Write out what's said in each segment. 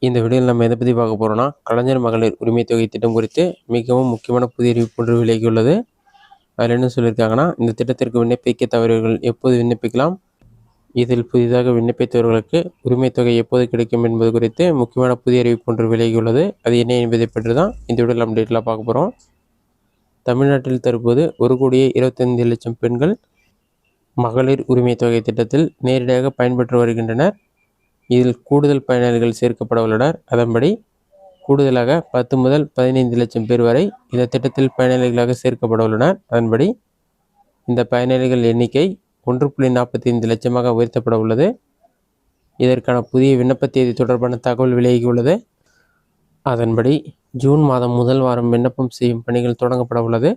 இந்த வீடியோவில் நம்ம எதை பற்றி பார்க்க போகிறோம்னா, கலைஞர் மகளிர் உரிமை தொகை திட்டம் குறித்து மிகவும் முக்கியமான புதிய அறிவிப்பு ஒன்று விலகியுள்ளது. அதில் என்ன சொல்லியிருக்காங்கன்னா, இந்த திட்டத்திற்கு விண்ணப்பிக்க தவறியவர்கள் எப்போது விண்ணப்பிக்கலாம், இதில் புதிதாக விண்ணப்பித்தவர்களுக்கு உரிமை தொகை எப்போது கிடைக்கும் என்பது குறித்து முக்கியமான புதிய அறிவிப்பு ஒன்று விலகியுள்ளது. அது என்ன என்பதை பற்றி தான் இந்த வீடியோவில் நம்ம டீட்டெயிலாக பார்க்க போகிறோம். தமிழ்நாட்டில் தற்போது 1,25,00,000 பெண்கள் மகளிர் உரிமை தொகை திட்டத்தில் நேரடியாக பயன்பெற்று வருகின்றனர். இதில் கூடுதல் பயனாளிகள் சேர்க்கப்பட உள்ளனர். அதன்படி கூடுதலாக 10 முதல் 15 லட்சம் பேர் வரை இந்த திட்டத்தில் பயனாளிகளாக சேர்க்கப்பட உள்ளனர். அதன்படி இந்த பயனாளிகள் எண்ணிக்கை 1.45 லட்சமாக உயர்த்தப்பட உள்ளது. இதற்கான புதிய விண்ணப்ப தேதி தொடர்பான தகவல் விலகியுள்ளது. அதன்படி ஜூன் மாதம் முதல் வாரம் விண்ணப்பம் செய்யும் பணிகள் தொடங்கப்பட உள்ளது.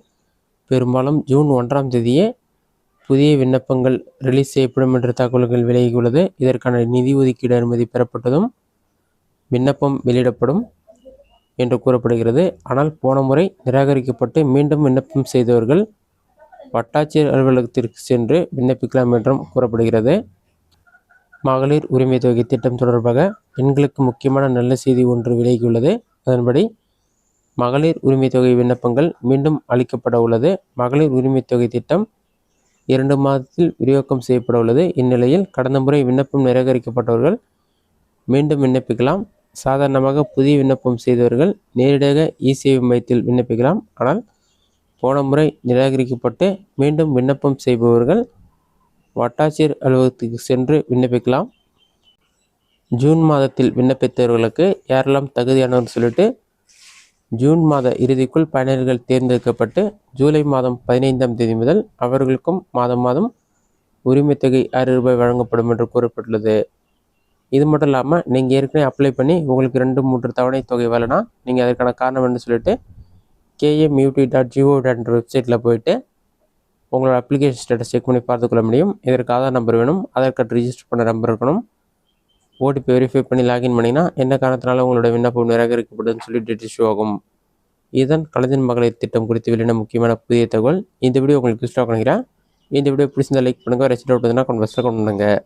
பெரும்பாலும் ஜூன் 1ஆம் தேதியே புதிய விண்ணப்பங்கள் ரிலீஸ் செய்யப்படும் என்ற தகவல்கள் விலகியுள்ளது. இதற்கான நிதி ஒதுக்கீடு அனுமதி பெறப்பட்டதும் விண்ணப்பம் வெளியிடப்படும் என்று கூறப்படுகிறது. ஆனால் போன முறை நிராகரிக்கப்பட்டு மீண்டும் விண்ணப்பம் செய்தவர்கள் வட்டாட்சியர் அலுவலகத்திற்கு சென்று விண்ணப்பிக்கலாம் என்றும் கூறப்படுகிறது. மகளிர் உரிமை தொகை திட்டம் தொடர்பாக பெண்களுக்கு முக்கியமான நல்ல செய்தி ஒன்று விலகியுள்ளது. அதன்படி மகளிர் உரிமை தொகை விண்ணப்பங்கள் மீண்டும் அளிக்கப்பட உள்ளது. மகளிர் உரிமை தொகை திட்டம் 2 மாதத்தில் விரிவாக்கம் செய்யப்பட உள்ளது. இந்நிலையில் கடந்த முறை விண்ணப்பம் நிராகரிக்கப்பட்டவர்கள் மீண்டும் விண்ணப்பிக்கலாம். சாதாரணமாக புதிய விண்ணப்பம் செய்தவர்கள் நேரடியாக இ-சேவை மையத்தில் விண்ணப்பிக்கலாம். ஆனால் போன முறை நிராகரிக்கப்பட்டு மீண்டும் விண்ணப்பம் செய்பவர்கள் வட்டாட்சியர் அலுவலகத்துக்கு சென்று விண்ணப்பிக்கலாம். ஜூன் மாதத்தில் விண்ணப்பித்தவர்களுக்கு யாரெல்லாம் தகுதியானவர் சொல்லிட்டு ஜூன் மாத இறுதிக்குள் பயனாளிகள் தேர்ந்தெடுக்கப்பட்டு ஜூலை மாதம் 15ஆம் தேதி முதல் அவர்களுக்கும் மாதம் உரிமை தொகை ₹6 வழங்கப்படும் என்று கூறப்பட்டுள்ளது. இது மட்டும் இல்லாமல் நீங்கள் ஏற்கனவே அப்ளை பண்ணி உங்களுக்கு 2-3 தவணை தொகை வரலனா நீங்கள் அதற்கான காரணம் என்ன சொல்லிட்டு kmut.gov.in வெப்சைட்டில் போயிட்டு உங்களோட அப்ளிகேஷன் ஸ்டேட்டஸ் செக் பண்ணி பார்த்துக்கொள்ள முடியும். இதற்கு ஆதார் நம்பர் வேணும், ஆதார் கார்டு ரிஜிஸ்டர் பண்ண நம்பர் இருக்கணும், ஓடிபி வெரிஃபை பண்ணி லாகின் பண்ணிங்கன்னா என்ன காரணத்தினால உங்களோட விண்ணப்பம் நிராகரிக்கப்படுதுன்னு சொல்லி டீட்டெயில் ஷோ ஆகும். இதுதான் கலைஞர் மகளிர் திட்டம் குறித்து வெளியான முக்கியமான புதிய தகவல். இந்த வீடியோ உங்களுக்கு யூஸ்ஃபுல்லாக நினைக்கிறேன். இந்த வீடியோ பிடிச்சிருந்தா லைக் பண்ணுங்கள். ரெசிட் அவுட் கமெண்ட் பாக்ஸில் கமெண்ட் பண்ணுங்கள்.